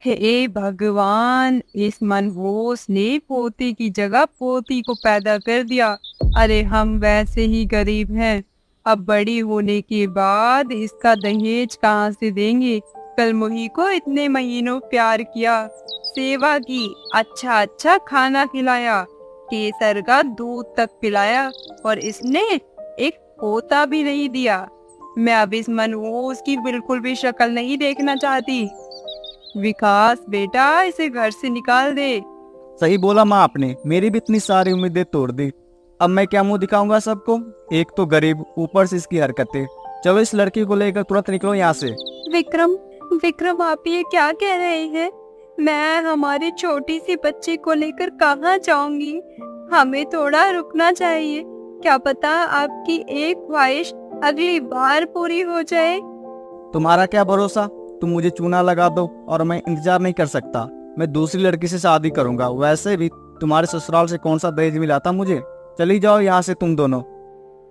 हे भगवान, इस मनहूस ने पोती की जगह पोती को पैदा कर दिया। अरे हम वैसे ही गरीब हैं, अब बड़ी होने के बाद इसका दहेज कहाँ से देंगे। कल मुही को इतने महीनों प्यार किया, सेवा की, अच्छा अच्छा खाना खिलाया, केसर का दूध तक पिलाया, और इसने एक पोता भी नहीं दिया। मैं अब इस मनहूस की बिल्कुल भी शक्ल नहीं देखना चाहती। विकास बेटा, इसे घर से निकाल दे। सही बोला माँ आपने, मेरी भी इतनी सारी उम्मीदें तोड़ दी। अब मैं क्या मुंह दिखाऊंगा सबको। एक तो गरीब, ऊपर से इसकी हरकतें। चलो इस लड़की को लेकर तुरंत निकलो यहाँ से। विक्रम, विक्रम आप ये क्या कह रहे हैं? मैं हमारी छोटी सी बच्ची को लेकर कहाँ जाऊंगी? हमें थोड़ा रुकना चाहिए। क्या पता आपकी एक ख्वाहिश अगली बार पूरी हो जाए। तुम्हारा क्या भरोसा। तुम मुझे चूना लगा दो और मैं इंतजार नहीं कर सकता। मैं दूसरी लड़की से शादी करूंगा। वैसे भी तुम्हारे ससुराल से कौन सा दहेज मिला था मुझे। चली जाओ यहाँ से तुम दोनों।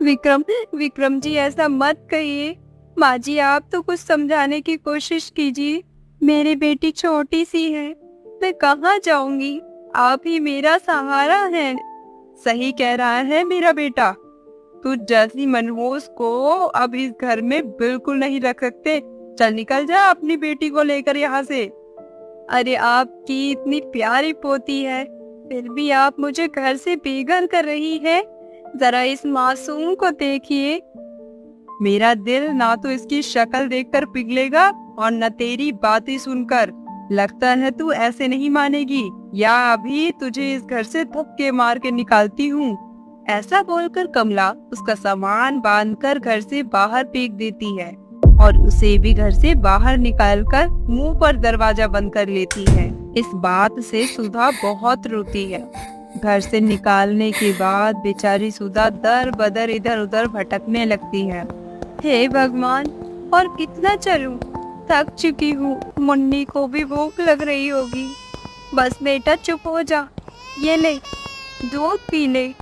विक्रम, विक्रम जी ऐसा मत कहिए। माँ जी आप तो कुछ समझाने की कोशिश कीजिए। मेरी बेटी छोटी सी है, मैं कहाँ जाऊंगी? आप ही मेरा सहारा है। सही कह रहा है मेरा बेटा। तू जैसी मनहूस को अब इस घर में बिल्कुल नहीं रख सकते। चल निकल जा अपनी बेटी को लेकर यहाँ से। अरे आपकी इतनी प्यारी पोती है, फिर भी आप मुझे घर से बेघर कर रही है। जरा इस मासूम को देखिए। मेरा दिल ना तो इसकी शक्ल देखकर पिघलेगा और न तेरी बातें सुनकर। लगता है तू ऐसे नहीं मानेगी, या अभी तुझे इस घर से धक्के मार के निकालती हूँ। ऐसा बोलकर कमला उसका सामान बांधकर घर से बाहर फेंक देती है और उसे भी घर से बाहर निकालकर मुंह पर दरवाजा बंद कर लेती है। इस बात से सुधा बहुत रोती है। घर से निकालने के बाद बेचारी सुधा दर बदर इधर उधर भटकने लगती है। हे भगवान, और कितना चलूं? थक चुकी हूँ। मुन्नी को भी भूख लग रही होगी। बस बेटा चुप हो जा, ये ले दूध पी ले।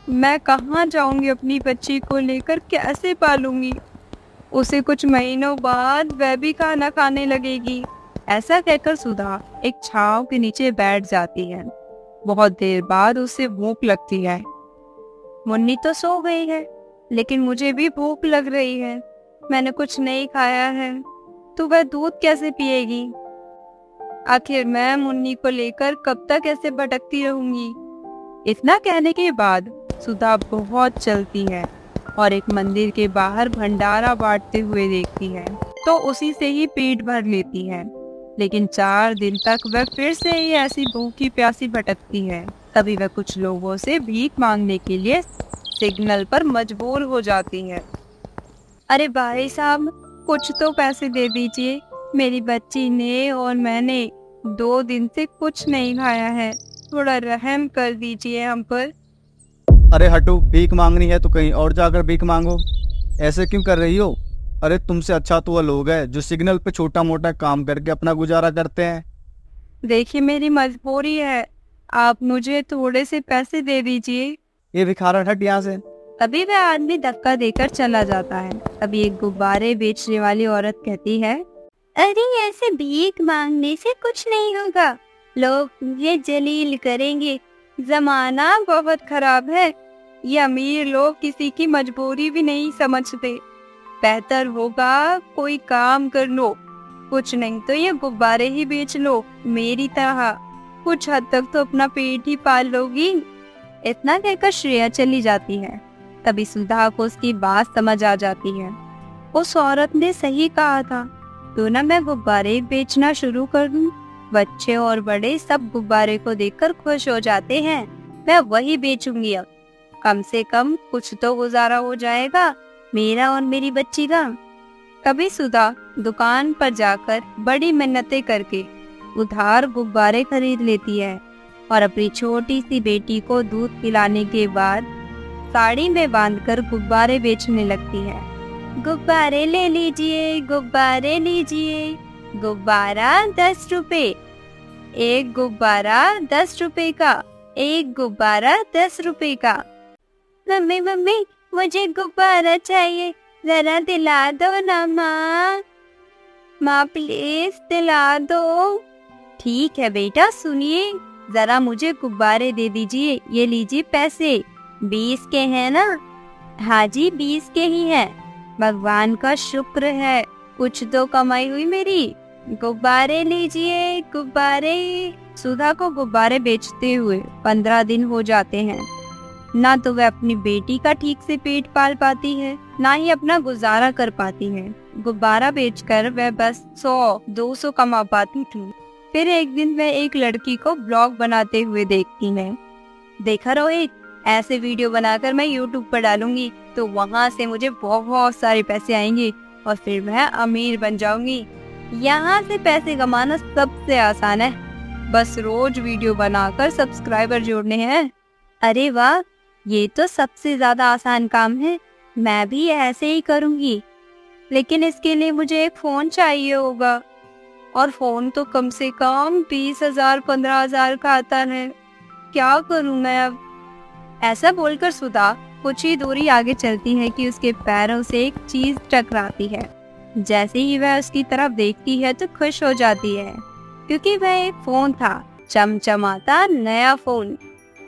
मैं कहाँ जाऊंगी अपनी बच्ची को लेकर, कैसे पालूंगी उसे? कुछ महीनों बाद वह भी खाना खाने लगेगी। ऐसा कहकर सुधा एक छांव के नीचे बैठ जाती है। बहुत देर बाद उसे भूख लगती है। मुन्नी तो सो गई है, लेकिन मुझे भी भूख लग रही है। मैंने कुछ नहीं खाया है, तो वह दूध कैसे पिएगी? आखिर मैं मुन्नी को लेकर कब तक ऐसे भटकती रहूंगी? इतना कहने के बाद सुधा बहुत चलती है और एक मंदिर के बाहर भंडारा बांटते हुए देखती है, तो उसी से ही पेट भर लेती है। लेकिन 4 दिन तक वह फिर से ही ऐसी भूखी प्यासी भटकती है। तभी वह कुछ लोगों से भीख मांगने के लिए सिग्नल पर मजबूर हो जाती है। अरे भाई साहब, कुछ तो पैसे दे दीजिए। मेरी बच्ची ने और मैंने 2 दिन से कुछ नहीं खाया है। थोड़ा रहम कर दीजिए हम पर। अरे हटो, भीख मांगनी है तो कहीं और जाकर भीख मांगो। ऐसे क्यों कर रही हो। अरे तुमसे अच्छा तो वह लोग हैं जो सिग्नल पे छोटा मोटा काम करके अपना गुजारा करते हैं। देखिए मेरी मजबूरी है, आप मुझे थोड़े से पैसे दे दीजिए। ये भिखारन, हट यहाँ से। तभी वह आदमी धक्का देकर चला जाता है। तभी एक गुब्बारे बेचने वाली औरत कहती है, अरे ऐसे भीख मांगने से कुछ नहीं होगा, लोग मुझे जलील करेंगे। जमाना बहुत खराब है। ये अमीर लोग किसी की मजबूरी भी नहीं समझते। बेहतर होगा कोई काम कर लो, कुछ नहीं तो ये गुब्बारे ही बेच लो मेरी तरह। कुछ हद तक तो अपना पेट ही पाल लोगी। इतना कहकर श्रेया चली जाती है। तभी सुधा को उसकी बात समझ आ जाती है। उस औरत ने सही कहा था, तो ना मैं गुब्बारे बेचना शुरू कर दूं। बच्चे और बड़े सब गुब्बारे को देखकर खुश हो जाते हैं। मैं वही बेचूंगी अब। कम से कम कुछ तो गुजारा हो जाएगा मेरा और मेरी बच्ची का। कभी सुधा दुकान पर जाकर बड़ी मिन्नतें करके उधार गुब्बारे खरीद लेती है और अपनी छोटी सी बेटी को दूध पिलाने के बाद साड़ी में बांधकर गुब्बारे बेचने लगती है। गुब्बारे ले लीजिए, गुब्बारे लीजिए, गुब्बारा 10 रुपए, एक गुब्बारा 10 रुपए का, एक गुब्बारा 10 रुपए का। मम्मी मम्मी, मुझे गुब्बारा चाहिए, जरा दिला दो ना माँ। माँ प्लीज दिला दो। ठीक है बेटा, सुनिए, जरा मुझे गुब्बारे दे दीजिए। ये लीजिए पैसे, 20 के हैं ना? हाँ जी, 20 के ही हैं। भगवान का शुक्र है, कुछ तो कमाई हुई मेरी। गुब्बारे लीजिए, गुब्बारे। सुधा को गुब्बारे बेचते हुए 15 दिन हो जाते हैं। ना तो वह अपनी बेटी का ठीक से पेट पाल पाती है, ना ही अपना गुजारा कर पाती है। गुब्बारा बेचकर वह बस 100-200 कमा पाती थी। फिर एक दिन वह एक लड़की को ब्लॉग बनाते हुए देखती है। देखा रोहित, ऐसे वीडियो बनाकर मैं यूट्यूब पर डालूंगी तो वहाँ से मुझे बहुत सारे पैसे आएंगे और फिर मैं अमीर बन जाऊंगी। यहाँ से पैसे कमाना सबसे आसान है, बस रोज वीडियो बनाकर सब्सक्राइबर जोड़ने हैं। अरे वाह, ये तो सबसे ज्यादा आसान काम है, मैं भी ऐसे ही करूंगी। लेकिन इसके लिए मुझे एक फोन चाहिए होगा, और फोन तो कम से कम 20,000-15,000 का आता है। क्या करूं मैं अब? ऐसा बोलकर सुधा कुछ ही दूरी आगे चलती है कि उसके पैरों से एक चीज टकराती है। जैसे ही वह उसकी तरफ देखती है तो खुश हो जाती है, क्योंकि वह एक फोन था, चमचमाता नया फोन।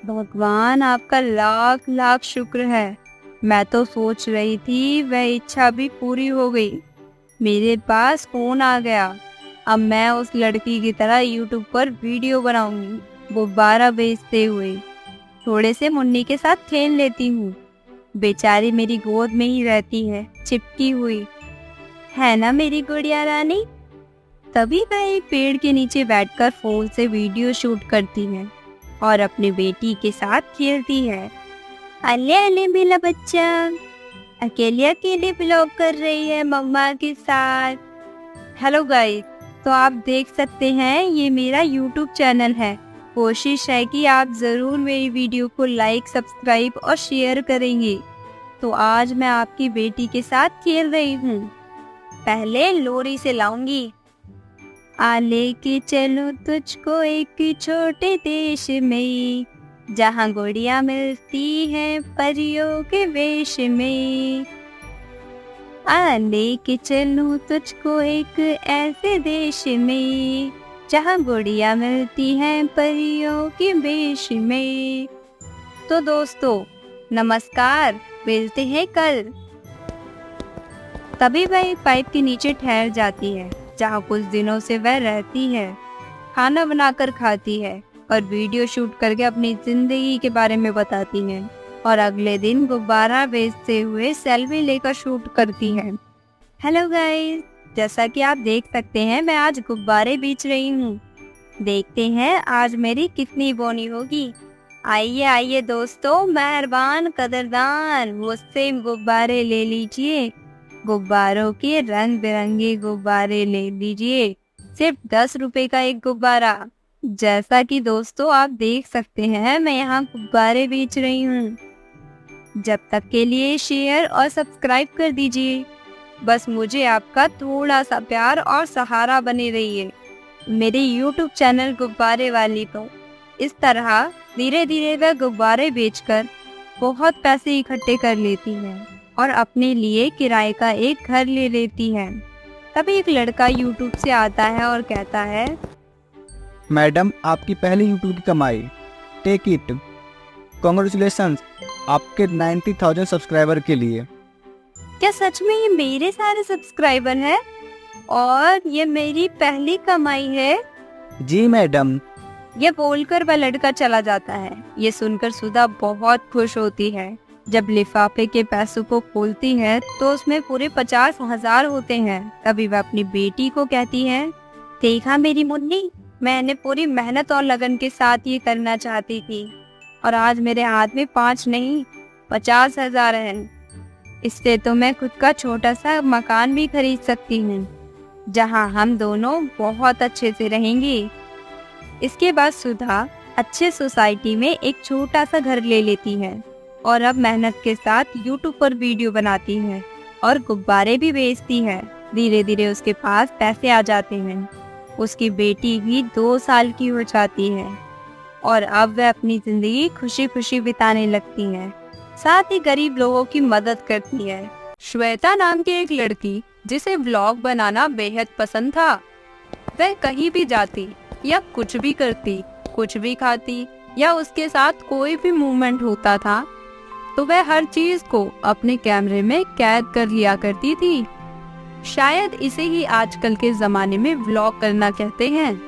भगवान आपका लाख लाख शुक्र है। मैं तो सोच रही थी वह इच्छा भी पूरी हो गई, मेरे पास फोन आ गया। अब मैं उस लड़की की तरह यूट्यूब पर वीडियो बनाऊंगी, गुब्बारा बेचते हुए। थोड़े से मुन्नी के साथ खेल लेती हूँ, बेचारी मेरी गोद में ही रहती है, चिपकी हुई है ना मेरी गुड़िया रानी। तभी वह एक पेड़ के नीचे बैठकर फोन से वीडियो शूट करती है और अपनी बेटी के साथ खेलती है। अले अले मेरा बच्चा, अकेले अकेले ब्लॉग कर रही है मम्मा के साथ। हेलो गाइस, तो आप देख सकते हैं ये मेरा यूट्यूब चैनल है। कोशिश है कि आप ज़रूर मेरी वीडियो को लाइक, सब्सक्राइब और शेयर करेंगे। तो आज मैं आपकी बेटी के साथ खेल रही हूँ। पहले लोरी से लाऊंगी। आ लेके चलो तुझको एक छोटे देश में, जहाँ गुड़िया मिलती हैं परियों के वेश में। आ लेके चलूं तुझको एक ऐसे देश में, जहाँ गुड़िया मिलती हैं परियों के वेश में। तो दोस्तों नमस्कार, मिलते हैं कल। तभी वह एक पाइप के नीचे ठहर जाती है, जहाँ कुछ दिनों से वह रहती है, खाना बनाकर खाती है और वीडियो शूट करके अपनी जिंदगी के बारे में बताती है। और अगले दिन गुब्बारा बेचते हुए सेल्फी लेकर शूट करती है। हेलो गाइस, जैसा कि आप देख सकते हैं मैं आज गुब्बारे बेच रही हूँ। देखते हैं आज मेरी कितनी बोनी होगी। आइए आइए दोस्तों, मेहरबान कदरदान, मुझसे गुब्बारे ले लीजिए। गुब्बारों के रंग बिरंगे गुब्बारे ले लीजिए, सिर्फ 10 रुपए का एक गुब्बारा। जैसा कि दोस्तों आप देख सकते हैं मैं यहाँ गुब्बारे बेच रही हूँ। जब तक के लिए शेयर और सब्सक्राइब कर दीजिए। बस मुझे आपका थोड़ा सा प्यार और सहारा बने रहिए। मेरे YouTube चैनल गुब्बारे वाली तो इस तरह धीरे धीरे वह गुब्बारे बेचकर बहुत पैसे इकट्ठे कर लेती है और अपने लिए किराए का एक घर ले लेती है। तभी एक लड़का YouTube से आता है और कहता है, मैडम आपकी पहली यूट्यूब की कमाई, टेक इट, कॉन्ग्रेचुलेशन आपके 90,000 सब्सक्राइबर के लिए। क्या सच में ये मेरे सारे सब्सक्राइबर हैं और ये मेरी पहली कमाई है? जी मैडम। ये बोलकर वह लड़का चला जाता है। ये सुनकर सुधा बहुत खुश होती है। जब लिफाफे के पैसों को खोलती है तो उसमें पूरे 50,000 होते हैं। तभी वह अपनी बेटी को कहती है, देखा मेरी मुन्नी, मैंने पूरी मेहनत और लगन के साथ ये करना चाहती थी और आज मेरे हाथ में 5 नहीं 50,000 हैं। इससे तो मैं खुद का छोटा सा मकान भी खरीद सकती हूँ, जहाँ हम दोनों बहुत अच्छे से रहेंगे। इसके बाद सुधा अच्छे सोसाइटी में एक छोटा सा घर ले लेती है और अब मेहनत के साथ YouTube पर वीडियो बनाती है और गुब्बारे भी बेचती है। धीरे धीरे उसके पास पैसे आ जाते हैं। उसकी बेटी भी 2 साल की हो जाती है और अब वह अपनी जिंदगी खुशी खुशी बिताने लगती है। साथ ही गरीब लोगों की मदद करती है। श्वेता नाम की एक लड़की जिसे व्लॉग बनाना बेहद पसंद था। वह कहीं भी जाती या कुछ भी करती, कुछ भी खाती या उसके साथ कोई भी मूवमेंट होता था तो वह हर चीज को अपने कैमरे में कैद कर लिया करती थी। शायद इसे ही आजकल के जमाने में व्लॉग करना कहते हैं।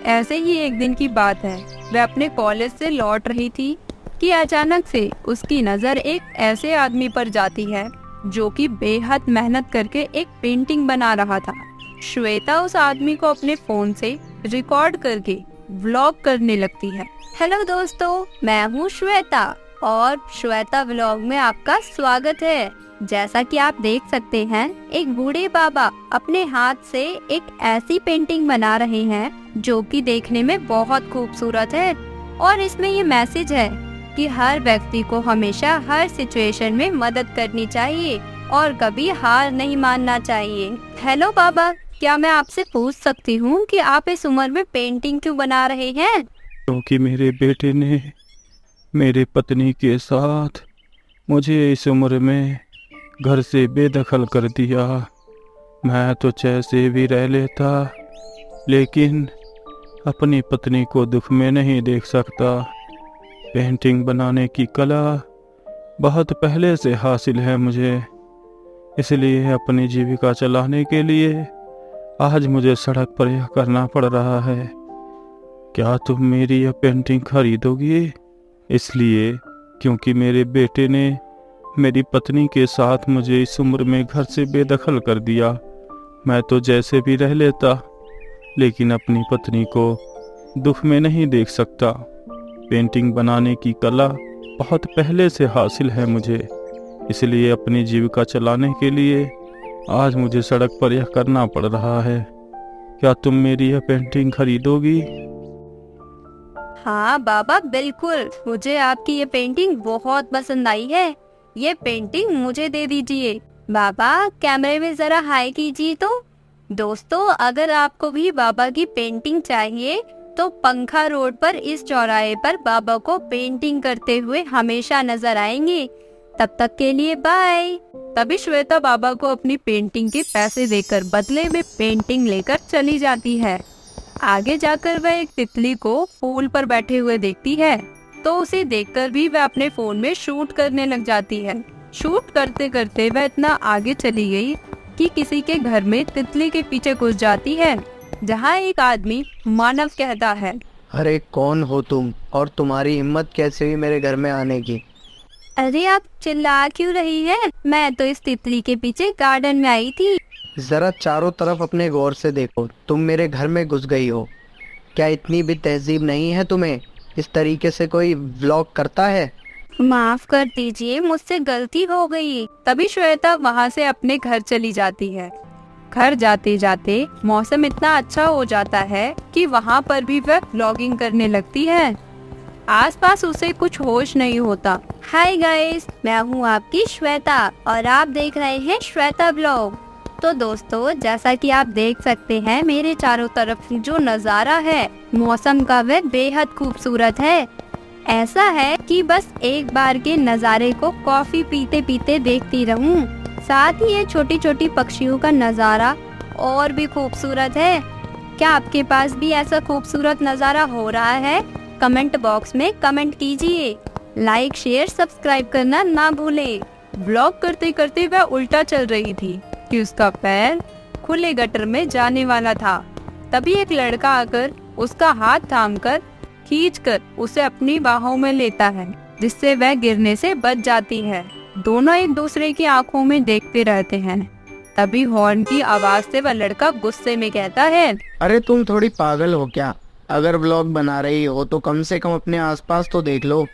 ऐसे ही एक दिन की बात है, वह अपने कॉलेज से लौट रही थी कि अचानक से उसकी नज़र एक ऐसे आदमी पर जाती है जो कि बेहद मेहनत करके एक पेंटिंग बना रहा था। श्वेता उस आदमी को अपने फोन से रिकॉर्ड करके व्लॉग करने लगती है। हेलो दोस्तों, मैं हूँ श्वेता और श्वेता व्लॉग में आपका स्वागत है। जैसा कि आप देख सकते हैं, एक बूढ़े बाबा अपने हाथ से एक ऐसी पेंटिंग बना रहे हैं जो कि देखने में बहुत खूबसूरत है और इसमें ये मैसेज है कि हर व्यक्ति को हमेशा हर सिचुएशन में मदद करनी चाहिए और कभी हार नहीं मानना चाहिए। हेलो बाबा, क्या मैं आपसे पूछ सकती हूँ कि आप इस उम्र में पेंटिंग क्यों बना रहे हैं? क्योंकि मेरे बेटे ने मेरे पत्नी के साथ मुझे इस उम्र में घर से बेदखल कर दिया। मैं तो जैसे भी रह लेता, लेकिन अपनी पत्नी को दुख में नहीं देख सकता। पेंटिंग बनाने की कला बहुत पहले से हासिल है मुझे, इसलिए अपनी जीविका चलाने के लिए आज मुझे सड़क पर यह करना पड़ रहा है। क्या तुम मेरी यह पेंटिंग खरीदोगी? इसलिए क्योंकि मेरे बेटे ने मेरी पत्नी के साथ मुझे इस उम्र में घर से बेदखल कर दिया। मैं तो जैसे भी रह लेता, लेकिन अपनी पत्नी को दुख में नहीं देख सकता। पेंटिंग बनाने की कला बहुत पहले से हासिल है मुझे, इसलिए अपनी जीविका चलाने के लिए आज मुझे सड़क पर यह करना पड़ रहा है। क्या तुम मेरी यह पेंटिंग खरीदोगी? हाँ बाबा, बिल्कुल, मुझे आपकी ये पेंटिंग बहुत पसंद आई है। ये पेंटिंग मुझे दे दीजिए। बाबा, कैमरे में जरा हाय कीजिए तो। दोस्तों, अगर आपको भी बाबा की पेंटिंग चाहिए तो पंखा रोड पर इस चौराहे पर बाबा को पेंटिंग करते हुए हमेशा नजर आएंगे। तब तक के लिए बाय। तभी श्वेता बाबा को अपनी पेंटिंग के पैसे देकर बदले में पेंटिंग लेकर चली जाती है। आगे जाकर वह एक तितली को फूल पर बैठे हुए देखती है तो उसे देखकर भी वह अपने फोन में शूट करने लग जाती है। शूट करते करते वह इतना आगे चली गई कि किसी के घर में तितली के पीछे घुस जाती है, जहाँ एक आदमी मानव कहता है, अरे कौन हो तुम और तुम्हारी हिम्मत कैसे हुई मेरे घर में आने की? अरे आप चिल्ला क्यों रही है? मैं तो इस तितली के पीछे गार्डन में आई थी। जरा चारों तरफ अपने गौर से देखो, तुम मेरे घर में घुस गई हो। क्या इतनी भी तहजीब नहीं है तुम्हें? इस तरीके से कोई व्लॉग करता है? माफ कर दीजिए, मुझसे गलती हो गई। तभी श्वेता वहाँ से अपने घर चली जाती है। घर जाते जाते मौसम इतना अच्छा हो जाता है कि वहाँ पर भी वह व्लॉगिंग करने लगती है। आसपास उसे कुछ होश नहीं होता। हाय गाइस, मैं हूँ आपकी श्वेता और आप देख रहे हैं श्वेता व्लॉग। तो दोस्तों, जैसा कि आप देख सकते हैं, मेरे चारों तरफ जो नज़ारा है मौसम का वह बेहद खूबसूरत है। ऐसा है कि बस एक बार के नज़ारे को कॉफी पीते पीते देखती रहूं। साथ ही ये छोटी छोटी पक्षियों का नज़ारा और भी खूबसूरत है। क्या आपके पास भी ऐसा खूबसूरत नज़ारा हो रहा है? कमेंट बॉक्स में कमेंट कीजिए। लाइक, शेयर, सब्सक्राइब करना ना भूलें। ब्लॉग करते करते वह उल्टा चल रही थी कि उसका पैर खुले गटर में जाने वाला था। तभी एक लड़का आकर उसका हाथ थामकर खींचकर उसे अपनी बाहों में लेता है, जिससे वह गिरने से बच जाती है। दोनों एक दूसरे की आंखों में देखते रहते हैं। तभी हॉर्न की आवाज से वह लड़का गुस्से में कहता है, अरे तुम थोड़ी पागल हो क्या? अगर व्लॉग बना रही हो तो कम से कम अपने आसपास तो देख लो।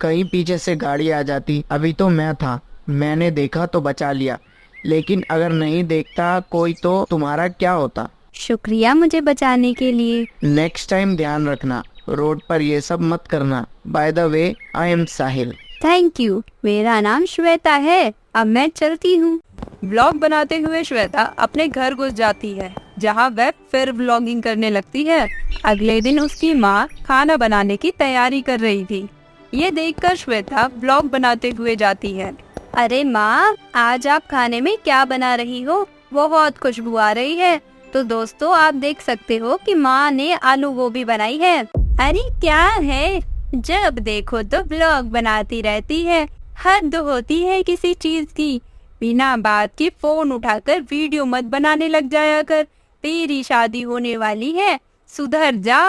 कहीं पीछे से गाड़ी आ जाती। अभी तो मैं था, मैंने देखा तो बचा लिया, लेकिन अगर नहीं देखता कोई तो तुम्हारा क्या होता? शुक्रिया मुझे बचाने के लिए। नेक्स्ट टाइम ध्यान रखना, रोड पर ये सब मत करना। By the way, I am Sahil. Thank you, मेरा नाम श्वेता है। अब मैं चलती हूँ। व्लॉग बनाते हुए श्वेता अपने घर घुस जाती है, जहाँ वह फिर व्लॉगिंग करने लगती है। अगले दिन उसकी माँ खाना बनाने की तैयारी कर रही थी। ये देखकर श्वेता व्लॉग बनाते हुए जाती है। अरे माँ, आज आप खाने में क्या बना रही हो? बहुत खुशबू आ रही है। तो दोस्तों आप देख सकते हो कि माँ ने आलू गोभी बनाई है। अरे क्या है, जब देखो तो ब्लॉग बनाती रहती है, हद होती है किसी चीज की। बिना बात के फोन उठाकर वीडियो मत बनाने लग जाया कर, तेरी शादी होने वाली है, सुधर जा।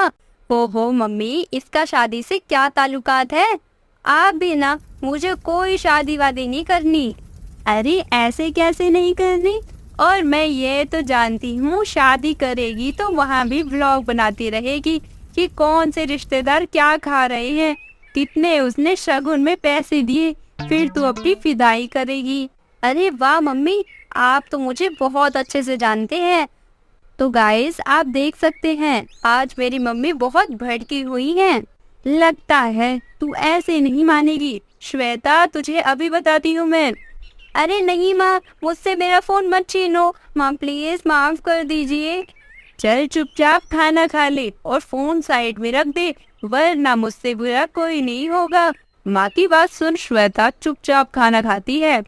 ओहो मम्मी, इसका शादी से क्या ताल्लुकात है? आप भी ना, मुझे कोई शादी वादी नहीं करनी। अरे ऐसे कैसे नहीं करनी? और मैं ये तो जानती हूँ शादी करेगी तो वहाँ भी व्लॉग बनाती रहेगी कि कौन से रिश्तेदार क्या खा रहे हैं, कितने उसने शगुन में पैसे दिए, फिर तू अपनी फिदाई करेगी। अरे वाह मम्मी, आप तो मुझे बहुत अच्छे से जानते हैं। तो गाइस आप देख सकते हैं आज मेरी मम्मी बहुत भड़की हुई हैं। लगता है तू ऐसे नहीं मानेगी। श्वेता तुझे अभी बताती हूँ मैं। अरे नहीं माँ, मुझसे मेरा फोन मत छीनो, माँ प्लीज माफ कर दीजिए। चल चुपचाप खाना खा ले और फोन साइड में रख दे, वरना मुझसे बुरा कोई नहीं होगा। माँ की बात सुन श्वेता चुपचाप खाना खाती है।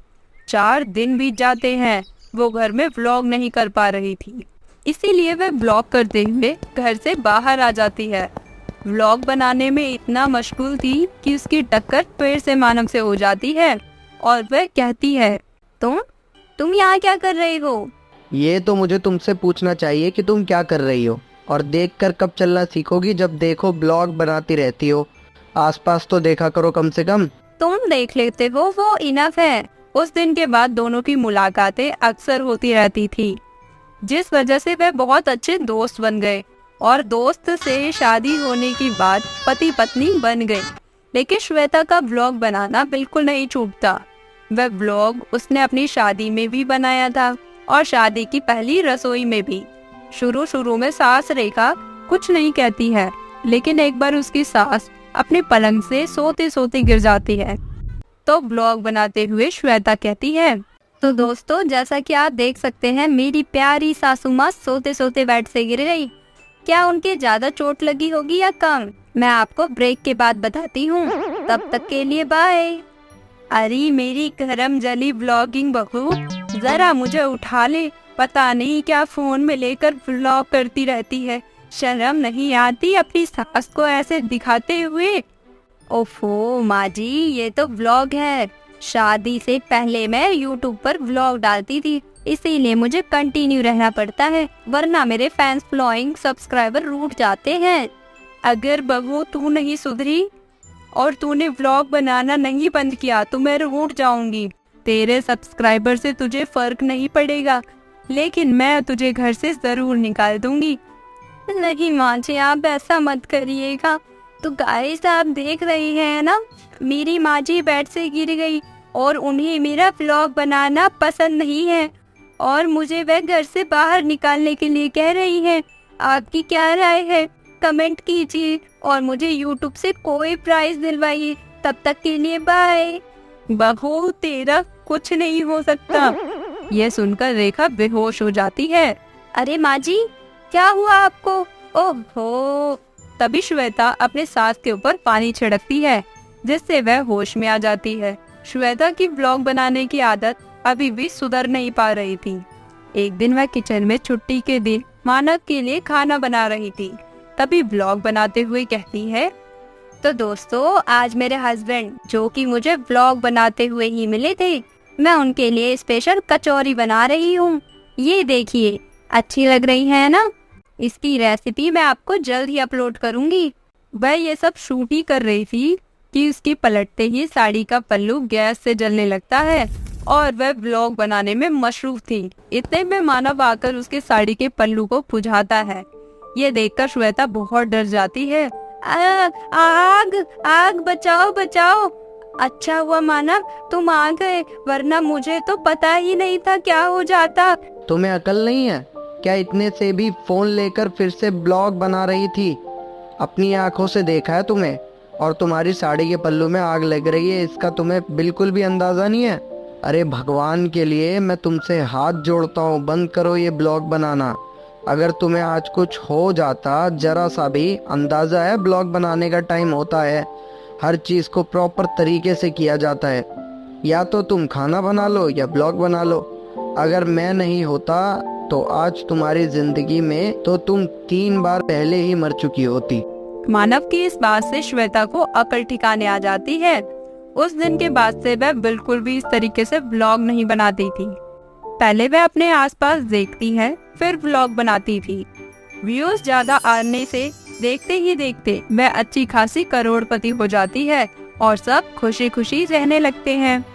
4 दिन बीत जाते हैं, वो घर में व्लॉग नहीं कर पा रही थी, इसीलिए वह ब्लॉग करते हुए घर से बाहर आ जाती है। व्लॉग बनाने में इतना मशगूल थी कि उसकी टक्कर पेड़ से मानव से हो जाती है और वह कहती है, तुम यहाँ क्या कर रही हो? ये तो मुझे तुमसे पूछना चाहिए कि तुम क्या कर रही हो, और देखकर कब चलना सीखोगी? जब देखो ब्लॉग बनाती रहती हो। आसपास तो देखा करो कम से कम। तुम देख लेते हो वो इनफ है। उस दिन के बाद दोनों की मुलाकातें अक्सर होती रहती थी, जिस वजह से वे बहुत अच्छे दोस्त बन गए और दोस्त से शादी होने की बाद पति पत्नी बन गए। लेकिन श्वेता का ब्लॉग बनाना बिल्कुल नहीं छूटता। वह ब्लॉग उसने अपनी शादी में भी बनाया था और शादी की पहली रसोई में भी। शुरू में सास रेखा कुछ नहीं कहती है, लेकिन एक बार उसकी सास अपने पलंग से सोते सोते गिर जाती है, तो ब्लॉग बनाते हुए श्वेता कहती है। तो दोस्तों जैसा कि आप देख सकते हैं, मेरी प्यारी सासू माँ सोते सोते बेड से गिर गई। क्या उनके ज्यादा चोट लगी होगी या कम? मैं आपको ब्रेक के बाद बताती हूँ। तब तक के लिए बाय। अरे मेरी करम जली ब्लॉगिंग बहू, जरा मुझे उठा ले, पता नहीं क्या फोन में लेकर ब्लॉग करती रहती है। शर्म नहीं आती अपनी सास को ऐसे दिखाते हुए? ओफो माँ जी, ये तो व्लॉग है। शादी से पहले मैं यूट्यूब पर व्लॉग डालती थी, इसीलिए मुझे कंटिन्यू रहना पड़ता है, वरना मेरे फैंस फॉलोइंग सब्सक्राइबर रूठ जाते हैं। अगर बहू तू नहीं सुधरी और तूने व्लॉग बनाना नहीं बंद किया तो मैं रूठ जाऊंगी। तेरे सब्सक्राइबर से तुझे फर्क नहीं पड़ेगा, लेकिन मैं तुझे घर से जरूर निकाल दूंगी। नहीं माँ जी, आप ऐसा मत करिएगा। तो गाइस आप देख रही हैं ना, मेरी माँ जी बेड से गिर गई और उन्हें मेरा व्लॉग बनाना पसंद नहीं है और मुझे वह घर से बाहर निकालने के लिए कह रही है। आपकी क्या राय है? कमेंट कीजिए और मुझे यूट्यूब से कोई प्राइज दिलवाइए। तब तक के लिए बाय। बहू तेरा कुछ नहीं हो सकता। यह सुनकर रेखा बेहोश हो जाती है। अरे माँ जी, क्या हुआ आपको? ओहो। तभी श्वेता अपने सास के ऊपर पानी छिड़कती है, जिससे वह होश में आ जाती है। श्वेता की व्लॉग बनाने की आदत अभी भी सुधर नहीं पा रही थी। एक दिन वह किचन में छुट्टी के दिन मानव के लिए खाना बना रही थी, तभी व्लॉग बनाते हुए कहती है, तो दोस्तों आज मेरे हस्बैंड जो कि मुझे व्लॉग बनाते हुए ही मिले थे, मैं उनके लिए स्पेशल कचौरी बना रही हूँ। ये देखिए, अच्छी लग रही है ना? इसकी रेसिपी मैं आपको जल्द ही अपलोड करूंगी। वह ये सब शूट ही कर रही थी कि उसकी पलटते ही साड़ी का पल्लू गैस से जलने लगता है और वह व्लॉग बनाने में मशरूफ थी। इतने में मानव आकर उसके साड़ी के पल्लू को बुझाता है। ये देखकर श्वेता बहुत डर जाती है। आग आग, बचाओ बचाओ। अच्छा हुआ मानव तुम आ गए, वरना मुझे तो पता ही नहीं था क्या हो जाता। तुम्हें अकल नहीं है क्या? इतने से भी फोन लेकर फिर से ब्लॉग बना रही थी। अपनी आंखों से देखा है तुम्हें, और तुम्हारी साड़ी के पल्लू में आग लग रही है, इसका तुम्हें बिल्कुल भी अंदाजा नहीं है। अरे भगवान के लिए मैं तुमसे हाथ जोड़ता हूँ, बंद करो ये ब्लॉग बनाना। अगर तुम्हें आज कुछ हो जाता, जरा सा भी अंदाजा है, ब्लॉग बनाने का टाइम होता है, हर चीज़ को प्रॉपर तरीके से किया जाता है। या तो तुम खाना बना लो या ब्लॉग बना लो। अगर मैं नहीं होता तो आज तुम्हारी जिंदगी में तो तुम 3 बार पहले ही मर चुकी होती। मानव की इस बात से श्वेता को अकल ठिकाने आ जाती है। उस दिन के बाद से वह बिल्कुल भी इस तरीके से व्लॉग नहीं बनाती थी। पहले वह अपने आसपास देखती है, फिर व्लॉग बनाती थी। व्यूज ज्यादा आने से देखते ही देखते वह अच्छी खासी करोड़पति हो जाती है और सब खुशी खुशी रहने लगते हैं।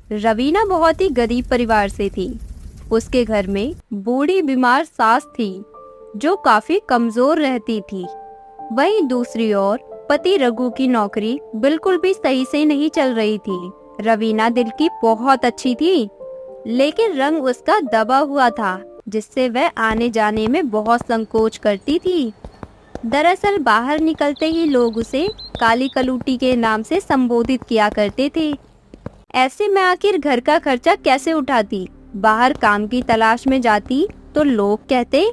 रवीना बहुत ही गरीब परिवार से थी। उसके घर में बूढ़ी बीमार सास थी जो काफी कमजोर रहती थी। वहीं दूसरी ओर पति रघु की नौकरी बिल्कुल भी सही से नहीं चल रही थी। रवीना दिल की बहुत अच्छी थी, लेकिन रंग उसका दबा हुआ था, जिससे वह आने जाने में बहुत संकोच करती थी। दरअसल बाहर निकलते ही लोग उसे काली कलूटी के नाम से संबोधित किया करते थे। ऐसे में आखिर घर का खर्चा कैसे उठाती? बाहर काम की तलाश में जाती तो लोग कहते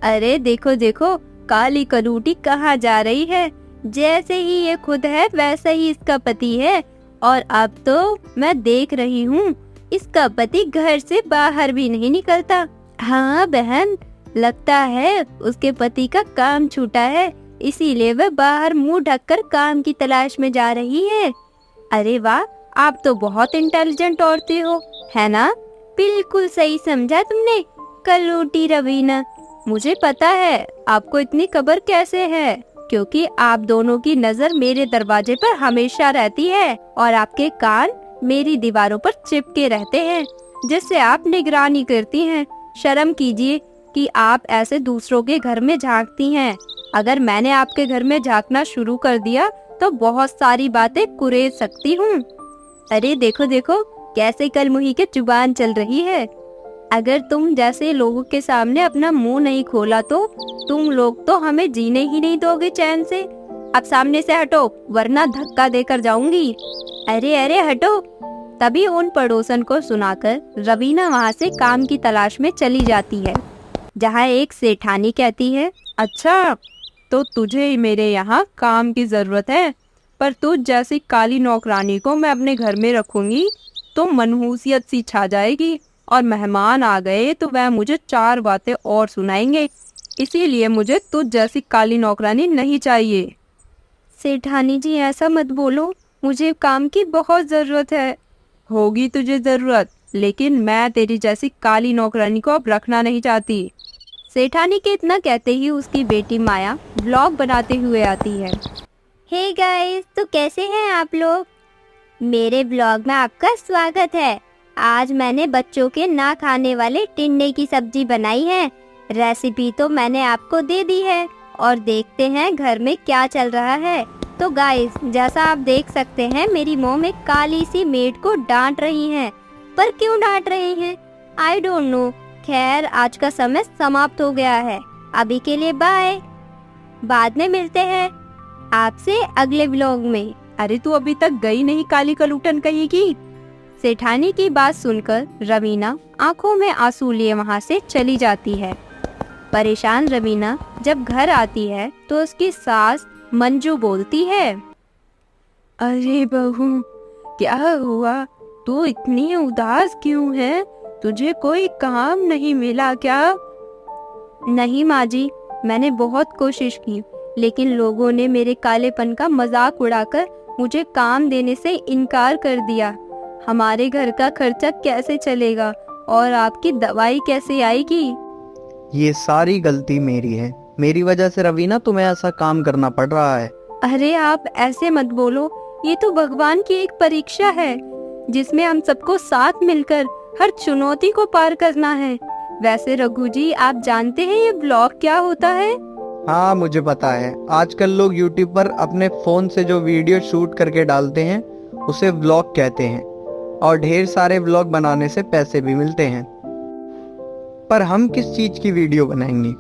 अरे देखो देखो, काली कलूटी कहाँ जा रही है, जैसे ही ये खुद है वैसा ही इसका पति है। और अब तो मैं देख रही हूँ इसका पति घर से बाहर भी नहीं निकलता। हाँ बहन, लगता है उसके पति का काम छूटा है, इसीलिए वह बाहर मुंह ढककर काम की तलाश में जा रही है। अरे वाह, आप तो बहुत इंटेलिजेंट औरतें हो, है ना? बिल्कुल सही समझा तुमने कलूटी रवीना। मुझे पता है आपको इतनी खबर कैसे है, क्योंकि आप दोनों की नजर मेरे दरवाजे पर हमेशा रहती है और आपके कान मेरी दीवारों पर चिपके रहते हैं, जिससे आप निगरानी करती हैं। शर्म कीजिए कि आप ऐसे दूसरों के घर में झांकती हैं। अगर मैंने आपके घर में झांकना शुरू कर दिया तो बहुत सारी बातें कुरेद सकती हूँ। अरे देखो देखो कैसे कलमुही के जुबान चल रही है। अगर तुम जैसे लोगों के सामने अपना मुंह नहीं खोला तो तुम लोग तो हमें जीने ही नहीं दोगे चैन से। अब सामने से हटो, वरना धक्का देकर जाऊंगी। अरे अरे हटो। तभी उन पड़ोसन को सुनाकर रवीना वहाँ से काम की तलाश में चली जाती है, जहाँ एक सेठानी कहती है, अच्छा तो तुझे मेरे यहाँ काम की जरूरत है, पर तुझ जैसी काली नौकरानी को मैं अपने घर में रखूंगी तो मनहूसियत सी छा जाएगी, और मेहमान आ गए तो वह मुझे 4 बातें और सुनाएंगे। इसीलिए मुझे तुझ जैसी काली नौकरानी नहीं चाहिए। सेठानी जी ऐसा मत बोलो, मुझे काम की बहुत जरूरत है। होगी तुझे जरूरत, लेकिन मैं तेरी जैसी काली नौकरानी को अब रखना नहीं चाहती। सेठानी के इतना कहते ही उसकी बेटी माया व्लॉग बनाते हुए आती है। हे गाइस, तो कैसे हैं आप लोग? मेरे व्लॉग में आपका स्वागत है। आज मैंने बच्चों के ना खाने वाले टिंडे की सब्जी बनाई है। रेसिपी तो मैंने आपको दे दी है और देखते हैं घर में क्या चल रहा है। तो गाइस, जैसा आप देख सकते हैं मेरी मॉम एक काली सी मेड को डांट रही हैं। पर क्यों डांट रही हैं? I don't know. खैर, आज का समय समाप्त हो गया है। अभी के लिए बाय। बाद में मिलते हैं आपसे अगले व्लॉग में। अरे तू अभी तक गई नहीं काली कलूटन कहेगी। सेठानी की बात सुनकर रवीना आंखों में आंसू लिए वहाँ से चली जाती है। परेशान रवीना जब घर आती है तो उसकी सास मंजू बोलती है, अरे बहू क्या हुआ? तू इतनी उदास क्यों है? तुझे कोई काम नहीं मिला क्या? नहीं माँ जी, मैंने बहुत कोशिश की, लेकिन लोगों ने मेरे कालेपन का मजाक उड़ाकर मुझे काम देने से इनकार कर दिया। हमारे घर का खर्चा कैसे चलेगा और आपकी दवाई कैसे आएगी? ये सारी गलती मेरी है। मेरी वजह से रवीना तुम्हें ऐसा काम करना पड़ रहा है। अरे आप ऐसे मत बोलो, ये तो भगवान की एक परीक्षा है जिसमें हम सबको साथ मिलकर हर चुनौती को पार करना है। वैसे रघु जी, आप जानते हैं ये ब्लॉग क्या होता है? हाँ मुझे पता है। आजकल लोग YouTube पर अपने फोन से जो वीडियो शूट करके डालते हैं उसे व्लॉग कहते हैं, और ढेर सारे व्लॉग बनाने से पैसे भी मिलते हैं। पर हम किस चीज की वीडियो बनाएंगे?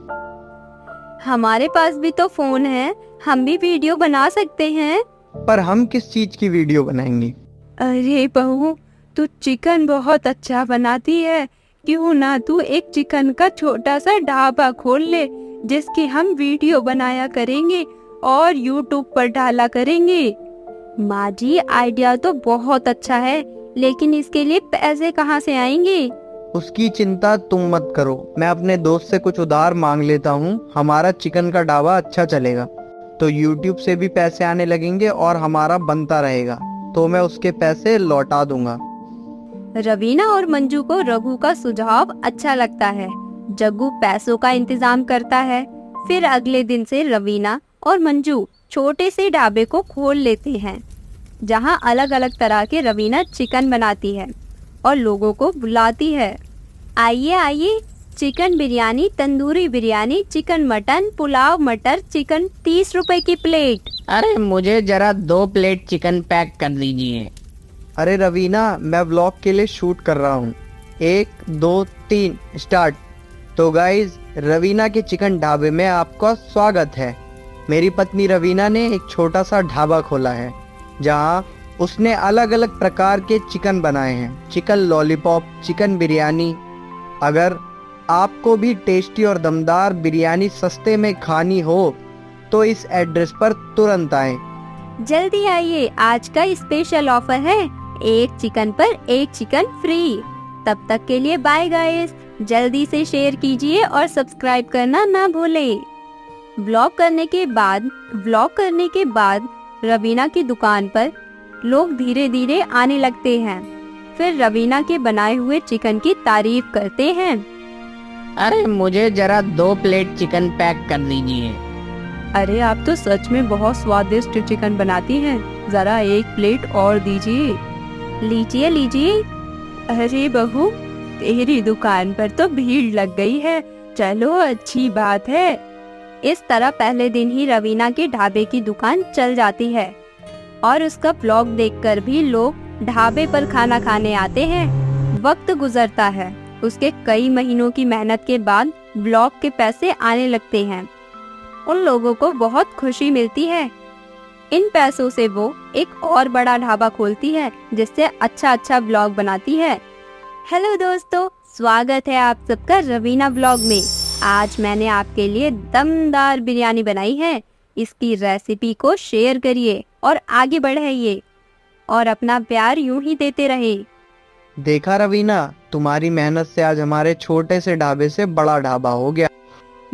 हमारे पास भी तो फोन है, हम भी वीडियो बना सकते हैं। पर हम किस चीज की वीडियो बनाएंगे? अरे बहू, तू चिकन बहुत अच्छा बनाती है, क्यों ना तू एक चिकन का छोटा सा ढाबा खोल ले, जिसकी हम वीडियो बनाया करेंगे और YouTube पर डाला करेंगे। माँ जी, आइडिया तो बहुत अच्छा है, लेकिन इसके लिए पैसे कहाँ से आएंगे? उसकी चिंता तुम मत करो, मैं अपने दोस्त से कुछ उधार मांग लेता हूँ। हमारा चिकन का ढाबा अच्छा चलेगा तो YouTube से भी पैसे आने लगेंगे और हमारा बनता रहेगा, तो मैं उसके पैसे लौटा दूंगा। रवीना और मंजू को रघु का सुझाव अच्छा लगता है। जग्गू पैसों का इंतजाम करता है। फिर अगले दिन से रवीना और मंजू छोटे से ढाबे को खोल लेते हैं, जहां अलग अलग तरह के रवीना चिकन बनाती है और लोगों को बुलाती है। आइए आइए, chicken biryani, tandoori biryani, chicken mutton, pulao, मटर चिकन, 30 रुपए की प्लेट। अरे मुझे जरा 2 प्लेट चिकन पैक कर दीजिए। अरे रवीना, मैं व्लॉग के लिए शूट कर रहा हूँ। 1 2 3 स्टार्ट। तो गाइज, रवीना के चिकन ढाबे में आपका स्वागत है। मेरी पत्नी रवीना ने एक छोटा सा ढाबा खोला है जहाँ उसने अलग अलग प्रकार के चिकन बनाए हैं। Chicken lollipop, chicken biryani. अगर आपको भी टेस्टी और दमदार बिरयानी सस्ते में खानी हो तो इस एड्रेस पर तुरंत आएं। जल्दी आइए, आज का स्पेशल ऑफर है, 1 चिकन पर 1 चिकन फ्री। तब तक के लिए बाय गाइस। जल्दी से शेयर कीजिए और सब्सक्राइब करना ना भूलें। व्लॉग करने के बाद रवीना की दुकान पर लोग धीरे धीरे आने लगते हैं। फिर रवीना के बनाए हुए चिकन की तारीफ करते हैं। अरे मुझे जरा 2 प्लेट चिकन पैक कर दीजिए। अरे आप तो सच में बहुत स्वादिष्ट चिकन बनाती हैं, जरा 1 प्लेट और दीजिए। लीजिए लीजिए। अरे बहू, तेरी दुकान पर तो भीड़ लग गई है, चलो अच्छी बात है। इस तरह पहले दिन ही रवीना के ढाबे की दुकान चल जाती है और उसका ब्लॉग देखकर भी लोग ढाबे पर खाना खाने आते हैं। वक्त गुजरता है, उसके कई महीनों की मेहनत के बाद ब्लॉग के पैसे आने लगते हैं। उन लोगों को बहुत खुशी मिलती है। इन पैसों से वो एक और बड़ा ढाबा खोलती है जिससे अच्छा ब्लॉग बनाती है। हेलो दोस्तों, स्वागत है आप सबका रवीना ब्लॉग में। आज मैंने आपके लिए दमदार बिरयानी बनाई है। इसकी रेसिपी को शेयर करिए और आगे बढ़ाइए और अपना प्यार यूं ही देते रहे। देखा रवीना, तुम्हारी मेहनत से आज हमारे छोटे से ढाबे से बड़ा ढाबा हो गया।